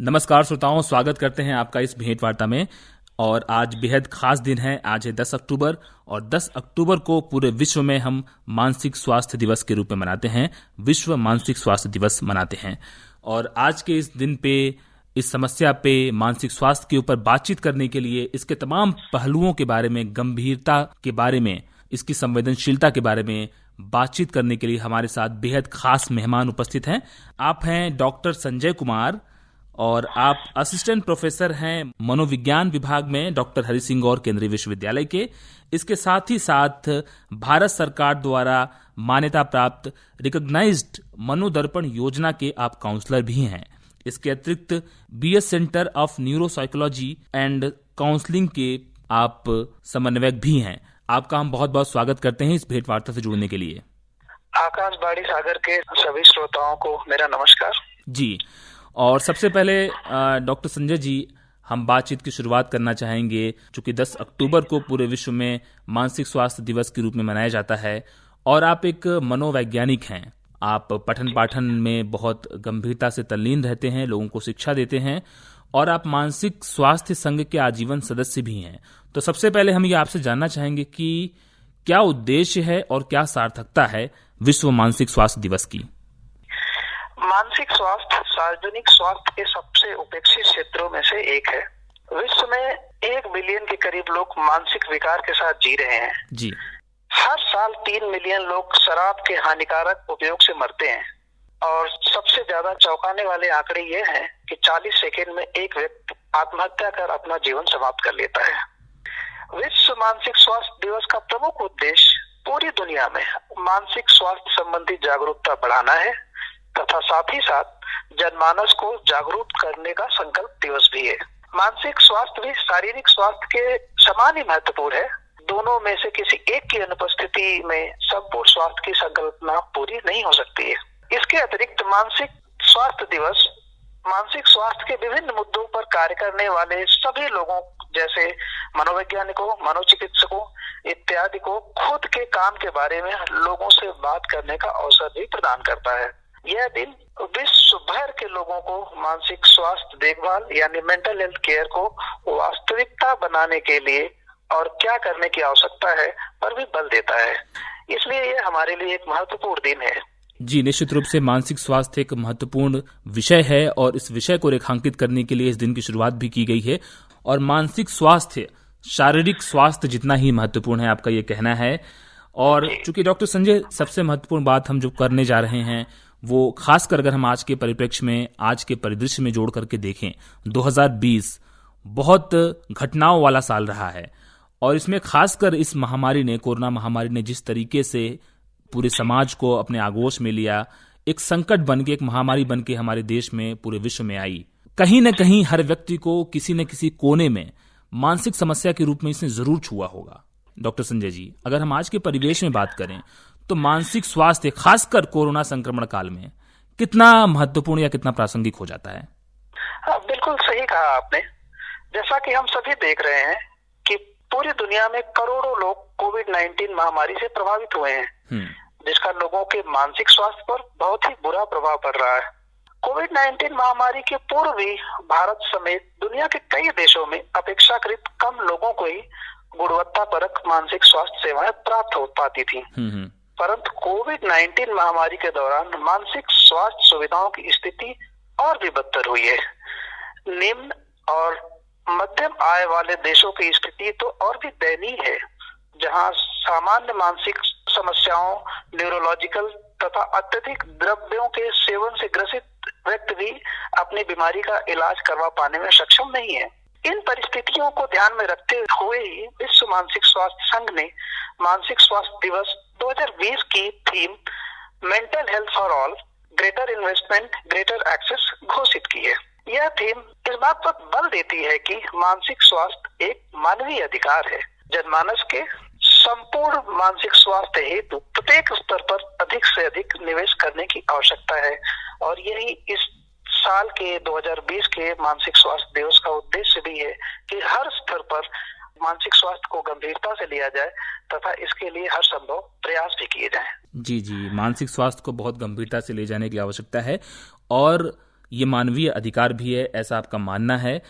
नमस्कार श्रोताओं, स्वागत करते हैं आपका इस भेंट वार्ता में। और आज बेहद खास दिन है। आज है 10 अक्टूबर और 10 अक्टूबर को पूरे विश्व में हम मानसिक स्वास्थ्य दिवस के रूप में मनाते हैं। विश्व मानसिक स्वास्थ्य दिवस मनाते हैं। और आज के इस दिन पे, इस समस्या पे, मानसिक स्वास्थ्य के ऊपर बातचीत करने के लिए, इसके तमाम पहलुओं के बारे में, गंभीरता के बारे में, इसकी संवेदनशीलता के बारे में बातचीत करने के लिए हमारे साथ बेहद खास मेहमान उपस्थित हैं। आप हैं डॉक्टर संजय कुमार और आप असिस्टेंट प्रोफेसर हैं मनोविज्ञान विभाग में डॉक्टर हरि सिंह गौर केंद्रीय विश्वविद्यालय के। इसके साथ ही साथ भारत सरकार द्वारा मान्यता प्राप्त रिकॉग्नाइज्ड मनोदर्पण योजना के आप काउंसलर भी हैं। इसके अतिरिक्त BS centre of neuropsychology and counselling के आप समन्वयक भी हैं। आपका हम बहुत बहुत स्वागत करते हैं इस भेंट वार्ता से जुड़ने के लिए। आकाशवाणी सागर के सभी श्रोताओं को मेरा नमस्कार जी। और सबसे पहले डॉक्टर संजय जी, हम बातचीत की शुरुआत करना चाहेंगे। चूंकि 10 अक्टूबर को पूरे विश्व में मानसिक स्वास्थ्य दिवस के रूप में मनाया जाता है और आप एक मनोवैज्ञानिक हैं। आप पठन पाठन में बहुत गंभीरता से तल्लीन रहते हैं, लोगों को शिक्षा देते हैं और आप मानसिक स्वास्थ्य संघ के आजीवन सदस्य भी हैं। तो सबसे पहले हम ये आपसे जानना चाहेंगे कि क्या उद्देश्य है और क्या सार्थकता है विश्व मानसिक स्वास्थ्य दिवस की? मानसिक स्वास्थ्य सार्वजनिक स्वास्थ्य के सबसे उपेक्षित क्षेत्रों में से एक है। विश्व में 1 बिलियन के करीब लोग मानसिक विकार के साथ जी रहे हैं जी। हर साल 3 मिलियन लोग शराब के हानिकारक उपयोग से मरते हैं और सबसे ज्यादा चौंकाने वाले आंकड़े ये हैं कि 40 सेकेंड में एक व्यक्ति आत्महत्या कर अपना जीवन समाप्त कर लेता है। विश्व मानसिक स्वास्थ्य दिवस का प्रमुख उद्देश्य पूरी दुनिया में मानसिक स्वास्थ्य संबंधी जागरूकता बढ़ाना है तथा साथ ही साथ जनमानस को जागरूक करने का संकल्प दिवस भी है। मानसिक स्वास्थ्य भी शारीरिक स्वास्थ्य के समान ही महत्वपूर्ण है। दोनों में से किसी एक की अनुपस्थिति में संपूर्ण स्वास्थ्य की संकल्पना पूरी नहीं हो सकती है। इसके अतिरिक्त मानसिक स्वास्थ्य दिवस मानसिक स्वास्थ्य के विभिन्न मुद्दों पर कार्य करने वाले सभी लोगों जैसे मनोवैज्ञानिकों, मनोचिकित्सकों इत्यादि को खुद के काम के बारे में लोगों से बात करने का अवसर भी प्रदान करता है। यह दिन विश्व भर के लोगों को मानसिक स्वास्थ्य देखभाल यानी मेंटल हेल्थ केयर को वास्तविकता बनाने के लिए और क्या करने की आवश्यकता है पर भी बल देता है। इसलिए यह हमारे लिए एक महत्वपूर्ण दिन है। जी, निश्चित रूप से मानसिक स्वास्थ्य एक महत्वपूर्ण विषय है और इस विषय को रेखांकित करने के लिए इस दिन की शुरुआत भी की गई है। और मानसिक स्वास्थ्य शारीरिक स्वास्थ्य जितना ही महत्वपूर्ण है, आपका ये कहना है। और चूंकि डॉक्टर संजय, सबसे महत्वपूर्ण बात हम जो करने जा रहे हैं वो खासकर अगर हम आज के परिप्रेक्ष्य में, आज के परिदृश्य में जोड़ करके देखें, 2020 बहुत घटनाओं वाला साल रहा है और इसमें खासकर इस महामारी ने, कोरोना महामारी ने जिस तरीके से पूरे समाज को अपने आगोश में लिया, एक संकट बन के, एक महामारी बन के हमारे देश में, पूरे विश्व में आई। कहीं न कहीं हर व्यक्ति को किसी न किसी कोने में मानसिक समस्या के रूप में इसने जरूर छुआ होगा। डॉक्टर संजय जी, अगर हम आज के परिवेश में बात करें तो मानसिक स्वास्थ्य खासकर कोरोना संक्रमण काल में कितना महत्वपूर्ण या कितना प्रासंगिक हो जाता है? बिल्कुल सही कहा आपने। जैसा कि हम सभी देख रहे हैं कि पूरी दुनिया में करोड़ों लोग कोविड-19 महामारी से प्रभावित हुए हैं, जिसका लोगों के मानसिक स्वास्थ्य पर बहुत ही बुरा प्रभाव पड़ रहा है। कोविड-19 महामारी के पूर्व भी भारत समेत दुनिया के कई देशों में अपेक्षाकृत कम लोगों को ही गुणवत्तापरक मानसिक स्वास्थ्य सेवाएं प्राप्त हो पाती थी। परंतु कोविड-19 महामारी के दौरान मानसिक स्वास्थ्य सुविधाओं की स्थिति और भी बदतर हुई है। निम्न और मध्यम आय वाले देशों की स्थिति तो और भी दयनीय है, जहां सामान्य मानसिक समस्याओं, न्यूरोलॉजिकल तथा अत्यधिक द्रव्यों के सेवन से ग्रसित व्यक्ति भी अपनी बीमारी का इलाज करवा पाने में सक्षम नहीं है। इन परिस्थितियों को ध्यान में रखते हुए ही विश्व मानसिक स्वास्थ्य संघ ने मानसिक स्वास्थ्य दिवस 2020 की theme mental health for all, greater investment, greater access घोषित की है। यह थीम इस बात पर बल देती है कि मानसिक स्वास्थ्य एक मानवीय अधिकार है। जनमानस के संपूर्ण मानसिक स्वास्थ्य हेतु प्रत्येक स्तर पर अधिक से अधिक निवेश करने की आवश्यकता है और यही इस साल के 2020 के मानसिक स्वास्थ्य दिवस का उद्देश्य भी है कि हर स्तर पर मानसिक स्वास्थ्य को गंभीरता से लिया जाए तथा इसके लिए हर संभव प्रयास भी किए जाएं। जी, मानसिक स्वास्थ्य को बहुत गंभीरता से ले जाने की आवश्यकता है और ये मानवीय अधिकार भी है, ऐसा आपका मानना है।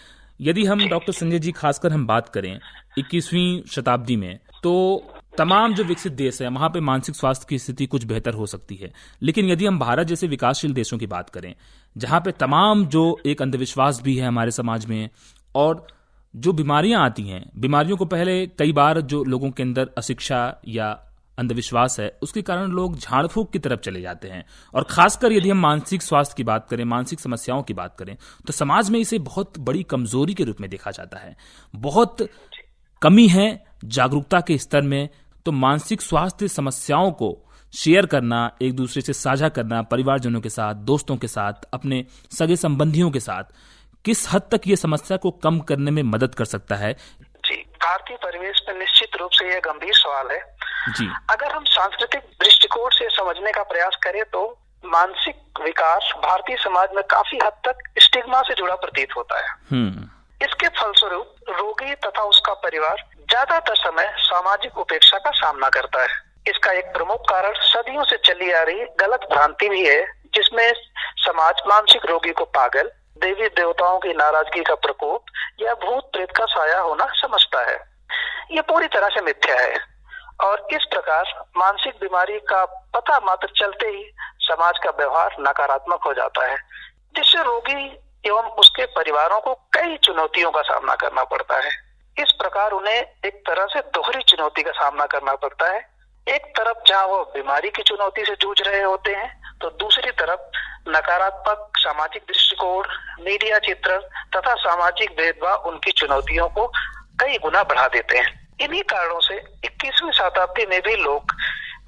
यदि हम डॉक्टर संजय जी खासकर हम बात करें 21वीं शताब्दी में, तो तमाम जो विकसित देश है वहां पे मानसिक स्वास्थ्य की स्थिति कुछ बेहतर हो सकती है, लेकिन यदि हम भारत जैसे विकासशील देशों की बात करें जहां पे तमाम जो एक अंधविश्वास भी है हमारे समाज में, और जो बीमारियां आती हैं, बीमारियों को पहले कई बार जो लोगों के अंदर अशिक्षा या अंधविश्वास है उसके कारण लोग झाड़ फूक की तरफ चले जाते हैं। और खासकर यदि हम मानसिक स्वास्थ्य की बात करें, मानसिक समस्याओं की बात करें, तो समाज में इसे बहुत बड़ी कमजोरी के रूप में देखा जाता है। बहुत कमी है जागरूकता के स्तर में। तो मानसिक स्वास्थ्य समस्याओं को शेयर करना, एक दूसरे से साझा करना, परिवारजनों के साथ, दोस्तों के साथ, अपने सगे संबंधियों के साथ, किस हद तक ये समस्या को कम करने में मदद कर सकता है? जी, भारतीय परिवेश में निश्चित रूप से यह गंभीर सवाल है जी। अगर हम सांस्कृतिक दृष्टिकोण से समझने का प्रयास करें तो मानसिक विकास भारतीय समाज में काफी हद तक स्टिग्मा से जुड़ा प्रतीत होता है। इसके फलस्वरूप रोगी तथा उसका परिवार ज्यादातर समय सामाजिक उपेक्षा का सामना करता है। इसका एक प्रमुख कारण सदियों से चली आ रही गलत भ्रांति भी है, जिसमें समाज मानसिक रोगी को पागल, देवी देवताओं की नाराजगी का प्रकोप या भूत प्रेत का साया होना समझता है। ये पूरी तरह से मिथ्या है और इस प्रकार मानसिक बीमारी का पता मात्र चलते ही समाज का व्यवहार नकारात्मक हो जाता है, जिससे रोगी एवं उसके परिवारों को कई चुनौतियों का सामना करना पड़ता है। इस प्रकार उन्हें एक तरह से दोहरी चुनौती का सामना करना पड़ता है। एक तरफ जहां वो बीमारी की चुनौती से जूझ रहे होते हैं, तो दूसरी तरफ नकारात्मक सामाजिक दृष्टिकोण, मीडिया चित्रण तथा सामाजिक भेदभाव उनकी चुनौतियों को कई गुना बढ़ा देते हैं। इन्हीं कारणों से 21वीं शताब्दी में भी लोग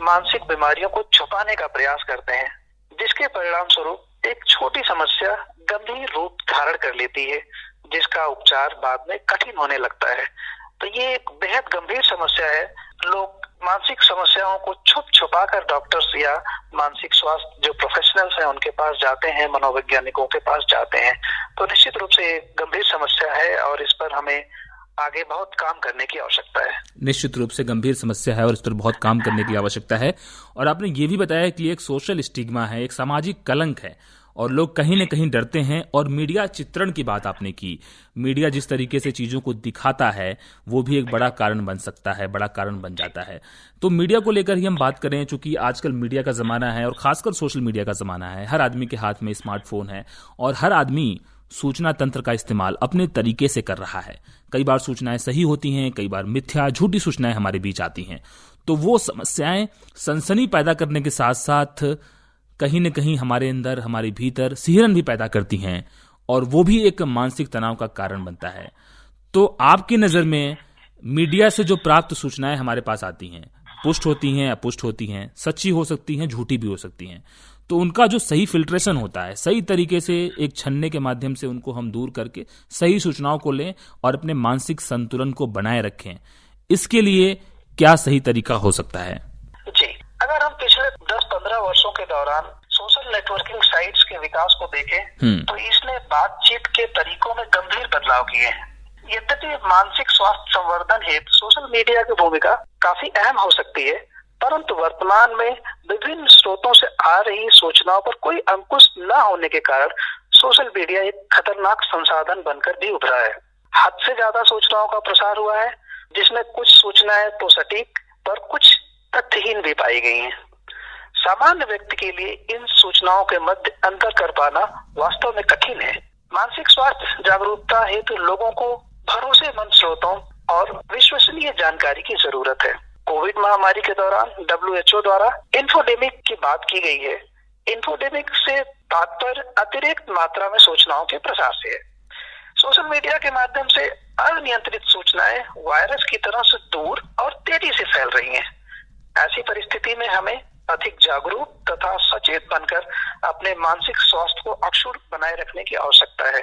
मानसिक बीमारियों को छुपाने का प्रयास करते हैं, जिसके परिणाम स्वरूप एक छोटी समस्या गंभीर रूप धारण कर लेती है, जिसका उपचार बाद में कठिन होने लगता है। तो ये एक बेहद गंभीर समस्या है। लोग मानसिक समस्याओं को छुपा कर डॉक्टर्स या मानसिक स्वास्थ्य जो प्रोफेशनल्स हैं उनके पास जाते हैं, मनोवैज्ञानिकों के पास जाते हैं। तो निश्चित रूप से गंभीर समस्या है और इस पर हमें आगे बहुत काम करने की आवश्यकता है। निश्चित रूप से गंभीर समस्या है और इस पर बहुत काम करने की आवश्यकता है। और आपने ये भी बताया कि एक सोशल स्टिग्मा है, एक सामाजिक कलंक है और लोग कहीं न कहीं डरते हैं। और मीडिया चित्रण की बात आपने की, मीडिया जिस तरीके से चीजों को दिखाता है वो भी एक बड़ा कारण बन सकता है, बड़ा कारण बन जाता है। तो मीडिया को लेकर ही हम बात करें, चूंकि आजकल मीडिया का जमाना है और खासकर सोशल मीडिया का जमाना है। हर आदमी के हाथ में स्मार्टफोन है और हर आदमी सूचना तंत्र का इस्तेमाल अपने तरीके से कर रहा है। कई बार सूचनाएं सही होती हैं, कई बार मिथ्या, झूठी सूचनाएं हमारे बीच आती हैं। तो वो समस्याएं सनसनी पैदा करने के साथ साथ कहीं न कहीं हमारे अंदर, हमारे भीतर सिहरन भी पैदा करती हैं और वो भी एक मानसिक तनाव का कारण बनता है। तो आपकी नज़र में मीडिया से जो प्राप्त सूचनाएं हमारे पास आती हैं, पुष्ट होती हैं, अपुष्ट होती हैं, सच्ची हो सकती हैं, झूठी भी हो सकती हैं, तो उनका जो सही फिल्ट्रेशन होता है, सही तरीके से एक छन्ने के माध्यम से उनको हम दूर करके सही सूचनाओं को लें और अपने मानसिक संतुलन को बनाए रखें, इसके लिए क्या सही तरीका हो सकता है? जी, अगर हम पिछले 10-15 वर्षों के दौरान सोशल नेटवर्किंग साइट्स के विकास को देखें तो इसने बातचीत के तरीकों में गंभीर बदलाव किए हैं। यद्यपि मानसिक स्वास्थ्य संवर्धन हेतु सोशल मीडिया की भूमिका काफी अहम हो सकती है, परंतु वर्तमान में विभिन्न स्रोतों से आ रही सूचनाओं पर कोई अंकुश न होने के कारण सोशल मीडिया एक खतरनाक संसाधन बनकर भी उभरा है। हद से ज्यादा सूचनाओं का प्रसार हुआ है, जिसमें कुछ सूचनाएं तो सटीक पर कुछ तथ्यहीन भी पाई गई हैं। सामान्य व्यक्ति के लिए इन सूचनाओं के मध्य अंतर कर पाना वास्तव में कठिन है। मानसिक स्वास्थ्य जागरूकता हेतु लोगों को भरोसेमंद स्रोतों और विश्वसनीय जानकारी की जरूरत है। कोविड महामारी के दौरान WHO द्वारा इन्फोडेमिक की बात की गई है। इन्फोडेमिक से तात्पर्य अतिरिक्त मात्रा में सूचनाओं के प्रसार से है। सोशल मीडिया के माध्यम से अनियंत्रित सूचनाएं वायरस की तरह से दूर और तेजी से फैल रही हैं। ऐसी परिस्थिति में हमें अधिक जागरूक तथा सचेत बनकर अपने मानसिक स्वास्थ्य को अक्षुण्ण बनाए रखने की आवश्यकता है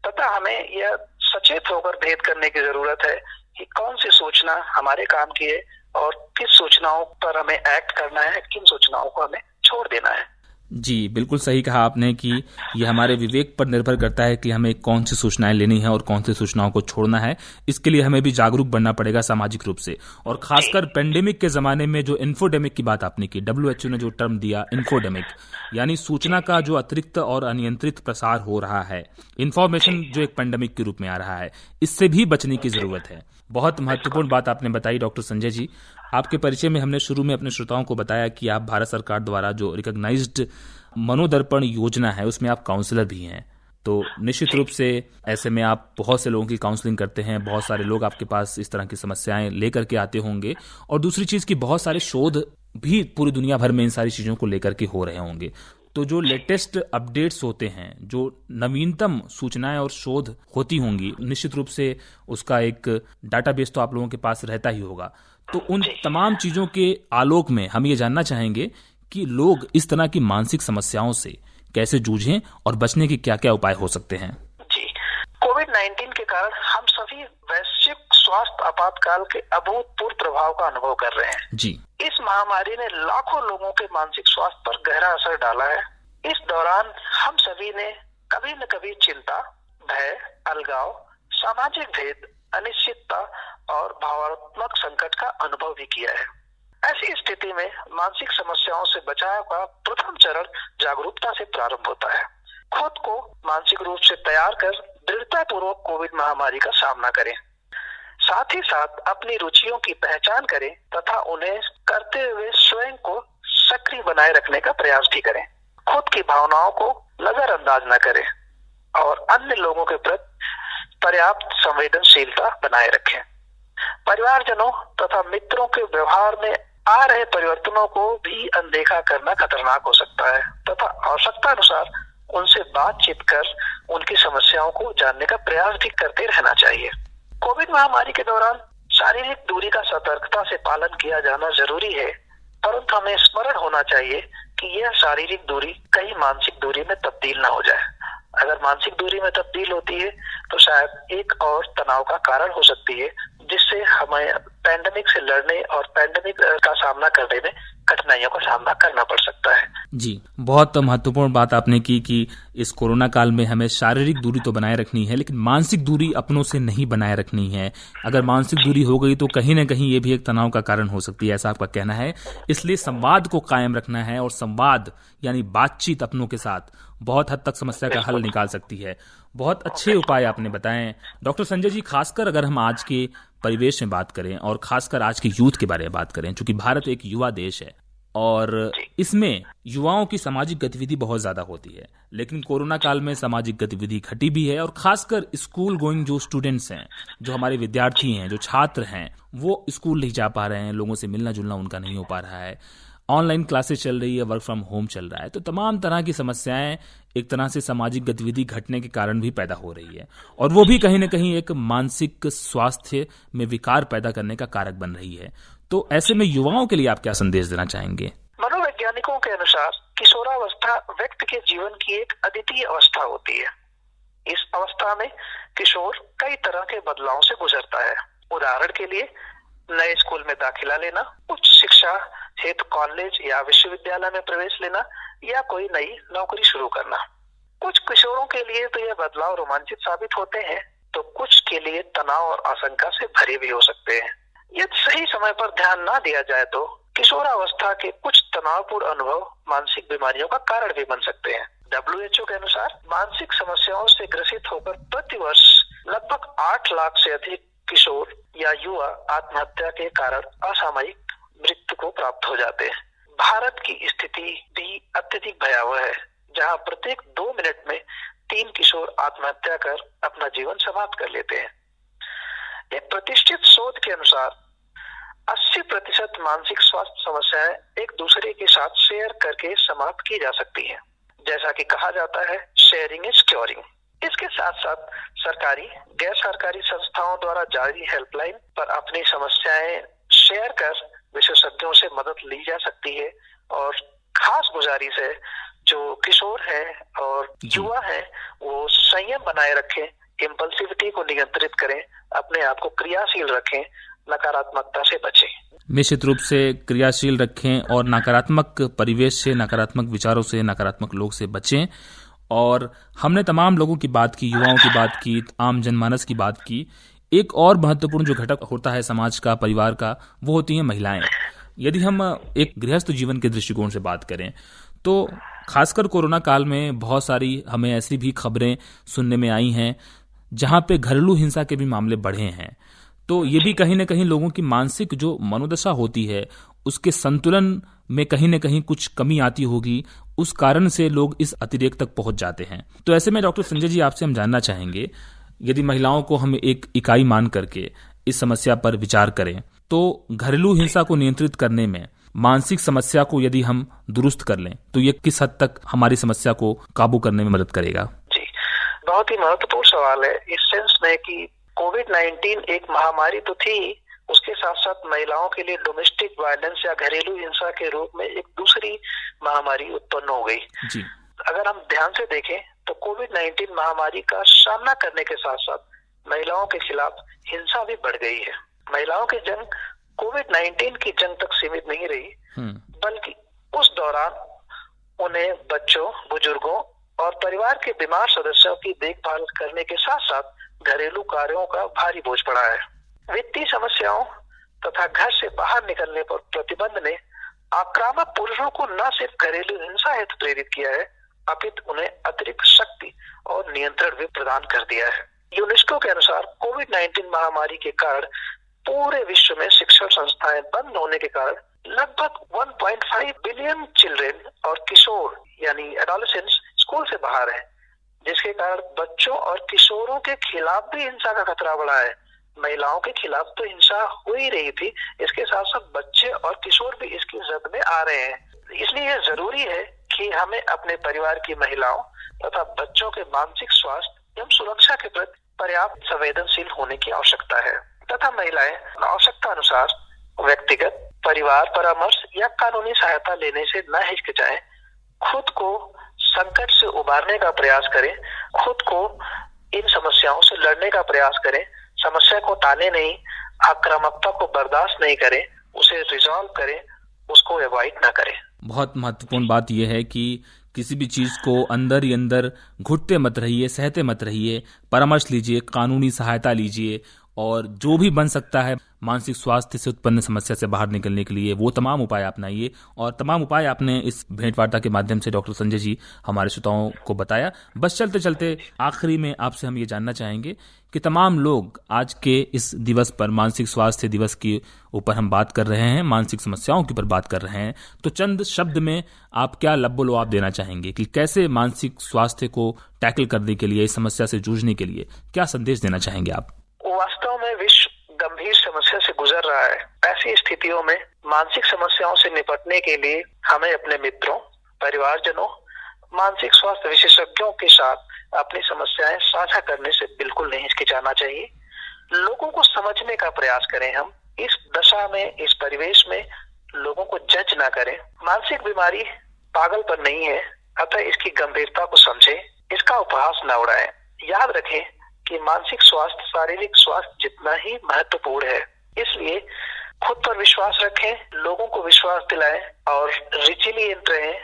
तथा हमें यह सचेत होकर भेद करने की जरूरत है कि कौन सी सूचना हमारे काम की है और किस सूचनाओं पर हमें एक्ट करना है, किन सूचनाओं को हमें छोड़ देना है। जी, बिल्कुल सही कहा आपने कि ये हमारे विवेक पर निर्भर करता है कि हमें कौन सी सूचनाएं लेनी है और कौन सी सूचनाओं को छोड़ना है। इसके लिए हमें भी जागरूक बनना पड़ेगा सामाजिक रूप से। और खासकर पेंडेमिक के ज़माने में जो इन्फोडेमिक की बात आपने की, WHO ने जो टर्म दिया इन्फोडेमिक, यानी सूचना का जो अतिरिक्त और अनियंत्रित प्रसार हो रहा है, इन्फॉर्मेशन जो एक पेंडेमिक के रूप में आ रहा है, इससे भी बचने की ज़रूरत है। बहुत महत्वपूर्ण बात आपने बताई डॉक्टर संजय जी। आपके परिचय में हमने शुरू में अपने श्रोताओं को बताया कि आप भारत सरकार द्वारा जो रिकॉग्नाइज्ड मनोदर्पण योजना है उसमें आप काउंसलर भी हैं। तो निश्चित रूप से ऐसे में आप बहुत से लोगों की काउंसलिंग करते हैं, बहुत सारे लोग आपके पास इस तरह की समस्याएं लेकर के आते होंगे। और दूसरी चीज़ की बहुत सारे शोध भी पूरी दुनिया भर में इन सारी चीज़ों को लेकर के हो रहे होंगे। तो जो लेटेस्ट अपडेट्स होते हैं, जो नवीनतम सूचनाएं और शोध होती होंगी, निश्चित रूप से उसका एक डाटाबेस तो आप लोगों के पास रहता ही होगा। तो उन तमाम चीज़ों के आलोक में हम ये जानना चाहेंगे कि लोग इस तरह की मानसिक समस्याओं से कैसे जूझें और बचने के क्या क्या उपाय हो सकते हैं। जी, कोविड-19 के कारण हम सभी वैश्विक स्वास्थ्य आपातकाल के अभूतपूर्व प्रभाव का अनुभव कर रहे हैं। जी, इस महामारी ने लाखों लोगों के मानसिक स्वास्थ्य पर गहरा असर डाला है। इस दौरान हम सभी ने कभी न कभी चिंता, भय, अलगाव, सामाजिक भेद, अनिश्चितता और भावनात्मक संकट का अनुभव भी किया है। ऐसी स्थिति में मानसिक समस्याओं से बचाव का प्रथम चरण जागरूकता से प्रारंभ होता है। खुद को मानसिक रूप से तैयार कर दृढ़तापूर्वक कोविड महामारी का सामना करें। साथ ही साथ अपनी रुचियों की पहचान करें तथा उन्हें करते हुए स्वयं को सक्रिय बनाए रखने का प्रयास भी करें। खुद की भावनाओं को नजरअंदाज न करें और अन्य लोगों के प्रति पर्याप्त संवेदनशीलता बनाए रखें। परिवारजनों तथा मित्रों के व्यवहार में आ रहे परिवर्तनों को भी अनदेखा करना खतरनाक हो सकता है तथा आवश्यकता अनुसार उनसे बातचीत कर उनकी समस्याओं को जानने का प्रयास भी करते रहना चाहिए। कोविड महामारी के दौरान शारीरिक दूरी का सतर्कता से पालन किया जाना जरूरी है, परंतु हमें स्मरण होना चाहिए कि यह शारीरिक दूरी कहीं मानसिक दूरी में तब्दील न हो जाए। अगर मानसिक दूरी में तब्दील होती है तो शायद एक और तनाव का कारण हो सकती है, जिससे हमें पैंडेमिक से लड़ने और पैंडेमिक का सामना करने में कठिनाइयों का सामना करना पड़ सकता है। जी, बहुत महत्वपूर्ण बात आपने की कि इस कोरोना काल में हमें शारीरिक दूरी तो बनाए रखनी है, लेकिन मानसिक दूरी अपनों से नहीं बनाए रखनी है। अगर मानसिक दूरी हो गई तो कहीं न कहीं ये भी एक तनाव का कारण हो सकती है, ऐसा आपका कहना है। इसलिए संवाद को कायम रखना है और संवाद यानी बातचीत अपनों के साथ बहुत हद तक समस्या का हल निकाल सकती है। बहुत अच्छे उपाय आपने बताए डॉक्टर संजय जी। खासकर अगर हम आज के परिवेश में बात करें और खासकर आज के यूथ के बारे में बात करें, क्योंकि भारत एक युवा देश है और इसमें युवाओं की सामाजिक गतिविधि बहुत ज्यादा होती है, लेकिन कोरोना काल में सामाजिक गतिविधि घटी भी है। और खासकर स्कूल गोइंग जो स्टूडेंट्स हैं, जो हमारे विद्यार्थी हैं, जो छात्र हैं, वो स्कूल नहीं जा पा रहे हैं, लोगों से मिलना जुलना उनका नहीं हो पा रहा है, ऑनलाइन क्लासेस चल रही है, वर्क फ्रॉम होम चल रहा है। तो तमाम तरह की समस्याएं एक तरह से सामाजिक गतिविधि घटने के कारण भी पैदा हो रही है और वो भी कहीं ना कहीं एक मानसिक स्वास्थ्य में विकार पैदा करने का कारक बन रही है। तो ऐसे में युवाओं के लिए आप क्या संदेश देना चाहेंगे? मनोवैज्ञानिकों के अनुसार किशोरावस्था व्यक्ति के जीवन की एक अद्वितीय अवस्था होती है। इस अवस्था में किशोर कई तरह के बदलावों से गुजरता है। उदाहरण के लिए नए स्कूल में दाखिला लेना, उच्च शिक्षा हेतु कॉलेज या विश्वविद्यालय में प्रवेश लेना या कोई नई नौकरी शुरू करना। कुछ किशोरों के लिए तो यह बदलाव रोमांचित साबित होते हैं, तो कुछ के लिए तनाव और आशंका से भरे भी हो सकते हैं। यदि सही समय पर ध्यान न दिया जाए तो किशोरावस्था के कुछ तनावपूर्ण अनुभव मानसिक बीमारियों का कारण भी बन सकते हैं। WHO के अनुसार मानसिक समस्याओं से ग्रसित होकर प्रतिवर्ष लगभग 8 लाख से अधिक किशोर या युवा आत्महत्या के कारण असामयिक मृत्यु को प्राप्त हो जाते हैं। भारत की स्थिति भी अत्यधिक भयावह है, जहां प्रत्येक 2 मिनट में 3 किशोर आत्महत्या कर अपना जीवन समाप्त कर लेते हैं। एक प्रतिष्ठित शोध के अनुसार 80% मानसिक स्वास्थ्य समस्याएं एक दूसरे के साथ शेयर करके समाप्त की जा सकती हैं। जैसा कि कहा जाता है, शेयरिंग इज क्योरिंग। इसके साथ साथ सरकारी, गैर सरकारी संस्थाओं द्वारा जारी हेल्पलाइन पर अपनी समस्याएं शेयर कर विशेषज्ञों से मदद ली जा सकती है। और खास गुजारिश है, जो किशोर है और युवा है वो संयम बनाए रखें, इम्पल्सिविटी को नियंत्रित करें, अपने आप को क्रियाशील रखें, नकारात्मकता से बचें। निश्चित रूप से क्रियाशील रखें और नकारात्मक परिवेश से, नकारात्मक विचारों से, नकारात्मक लोग से बचें। और हमने तमाम लोगों की बात की, युवाओं की बात की, आम जनमानस की बात की। एक और महत्वपूर्ण जो घटक होता है समाज का, परिवार का, वो होती हैं महिलाएं। यदि हम एक गृहस्थ जीवन के दृष्टिकोण से बात करें तो खासकर कोरोना काल में बहुत सारी हमें ऐसी भी खबरें सुनने में आई हैं जहां पे घरेलू हिंसा के भी मामले बढ़े हैं। तो ये भी कहीं ना कहीं लोगों की मानसिक जो मनोदशा होती है उसके संतुलन में कहीं ना कहीं कुछ कमी आती होगी, उस कारण से लोग इस अतिरेक तक पहुंच जाते हैं। तो ऐसे में डॉक्टर संजय जी, आपसे हम जानना चाहेंगे, यदि महिलाओं को हम एक इकाई मान करके इस समस्या पर विचार करें तो घरेलू हिंसा को नियंत्रित करने में मानसिक समस्या को यदि हम दुरुस्त कर लें तो ये किस हद तक हमारी समस्या को काबू करने में मदद करेगा? जी, बहुत ही महत्वपूर्ण सवाल है इस सेंस में कि कोविड-19 एक महामारी तो थी, उसके साथ साथ महिलाओं के लिए डोमेस्टिक वायलेंस या घरेलू हिंसा के रूप में एक दूसरी महामारी उत्पन्न हो गई। जी। अगर हम ध्यान से देखें तो कोविड-19 महामारी का सामना करने के साथ साथ महिलाओं के खिलाफ हिंसा भी बढ़ गई है। महिलाओं की जंग कोविड-19 की जंग तक सीमित नहीं रही, बल्कि उस दौरान उन्हें बच्चों, बुजुर्गों और परिवार के बीमार सदस्यों की देखभाल करने के साथ साथ घरेलू कार्यों का भारी बोझ पड़ा है। वित्तीय समस्याओं तथा घर से बाहर निकलने पर प्रतिबंध ने आक्रामक पुरुषों को न सिर्फ घरेलू हिंसा हेतु प्रेरित किया है, अपितु उन्हें अतिरिक्त शक्ति और नियंत्रण भी प्रदान कर दिया है। यूनेस्को के अनुसार कोविड-19 महामारी के कारण पूरे विश्व में शिक्षण संस्थाएं बंद होने के कारण लगभग 1.5 बिलियन चिल्ड्रन और किशोर यानी एडोलेसेंट्स स्कूल से बाहर हैं, जिसके कारण बच्चों और किशोरों के खिलाफ भी हिंसा का खतरा बढ़ा है। महिलाओं के खिलाफ तो हिंसा हो ही रही थी, इसके साथ साथ बच्चे और किशोर भी इसकी जद में आ रहे हैं। इसलिए यह जरूरी है कि हमें अपने परिवार की महिलाओं तथा बच्चों के मानसिक स्वास्थ्य एवं सुरक्षा के प्रति पर्याप्त संवेदनशील होने की आवश्यकता है तथा महिलाएं आवश्यकता अनुसार व्यक्तिगत, परिवार परामर्श या कानूनी सहायता लेने से न हिचकिचाएं, खुद को संकट से उबारने का प्रयास करें, खुद को इन समस्याओं से लड़ने का प्रयास करें, समस्या को टाले नहीं, आक्रामकता को बर्दाश्त नहीं करें, उसे रिजॉल्व करें, उसको अवॉइड ना करें। बहुत महत्वपूर्ण बात यह है कि किसी भी चीज को अंदर ही अंदर घुटते मत रहिए, सहते मत रहिए, परामर्श लीजिए, कानूनी सहायता लीजिए और जो भी बन सकता है मानसिक स्वास्थ्य से उत्पन्न समस्या से बाहर निकलने के लिए वो तमाम उपाय अपनाइए। और तमाम उपाय आपने इस भेंटवार्ता के माध्यम से डॉक्टर संजय जी हमारे श्रोताओं को बताया। बस चलते चलते आखिरी में आपसे हम ये जानना चाहेंगे कि तमाम लोग आज के इस दिवस पर, मानसिक स्वास्थ्य दिवस के ऊपर हम बात कर रहे हैं, मानसिक समस्याओं के ऊपर बात कर रहे हैं, तो चंद शब्द में आप क्या लब्बो-लुआब देना चाहेंगे कि कैसे मानसिक स्वास्थ्य को टैकल करने के लिए, इस समस्या से जूझने के लिए क्या संदेश देना चाहेंगे आप? वास्तव में विश्व गंभीर समस्या से गुजर रहा है। ऐसी स्थितियों में मानसिक समस्याओं से निपटने के लिए हमें अपने मित्रों, परिवारजनों, मानसिक स्वास्थ्य विशेषज्ञों के साथ अपनी समस्याएं साझा करने से बिल्कुल नहीं हिचकिचाना चाहिए। लोगों को समझने का प्रयास करें। हम इस दशा में, इस परिवेश में लोगों को जज ना करें। मानसिक बीमारी पागलपन नहीं है, अतः इसकी गंभीरता को समझें, इसका उपहास न उड़ाएं। याद रखें कि मानसिक स्वास्थ्य शारीरिक स्वास्थ्य जितना ही महत्वपूर्ण है। इसलिए खुद पर विश्वास रखें, लोगों को विश्वास दिलाएं और रिजिलिएंट रहें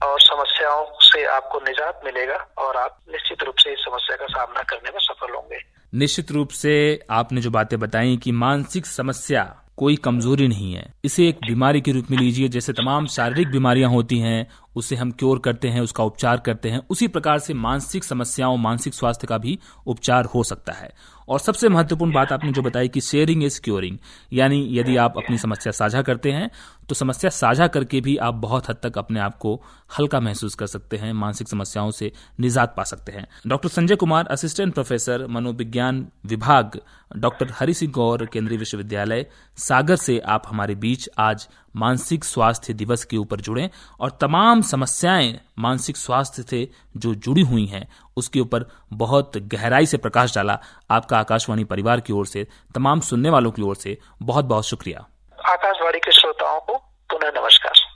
और समस्याओं से आपको निजात मिलेगा और आप निश्चित रूप से इस समस्या का सामना करने में सफल होंगे। निश्चित रूप से आपने जो बातें बताई कि मानसिक समस्या कोई कमजोरी नहीं है, इसे एक बीमारी के रूप में लीजिए। जैसे तमाम शारीरिक बीमारियां होती हैं उसे हम क्योर करते हैं, उसका उपचार करते हैं, उसी प्रकार से मानसिक समस्याओं, मानसिक स्वास्थ्य का भी उपचार हो सकता है। और सबसे महत्वपूर्ण बात आपने जो बताई कि शेयरिंग इज क्योरिंग, यानी यदि आप अपनी समस्या साझा करते हैं तो समस्या साझा करके भी आप बहुत हद तक अपने आप को हल्का महसूस कर सकते हैं, मानसिक समस्याओं से निजात पा सकते हैं। Doctor Sanjay Kumar, assistant professor मनोविज्ञान विभाग, डॉक्टर हरि सिंह गौर, केंद्रीय विश्वविद्यालय सागर से आप हमारे बीच आज मानसिक स्वास्थ्य दिवस के ऊपर जुड़े और तमाम समस्याएं मानसिक स्वास्थ्य से जो जुड़ी हुई हैं उसके ऊपर बहुत गहराई से प्रकाश डाला। आपका आकाशवाणी परिवार की ओर से, तमाम सुनने वालों की ओर से बहुत बहुत शुक्रिया। आकाशवाणी के श्रोताओं को पुनः नमस्कार।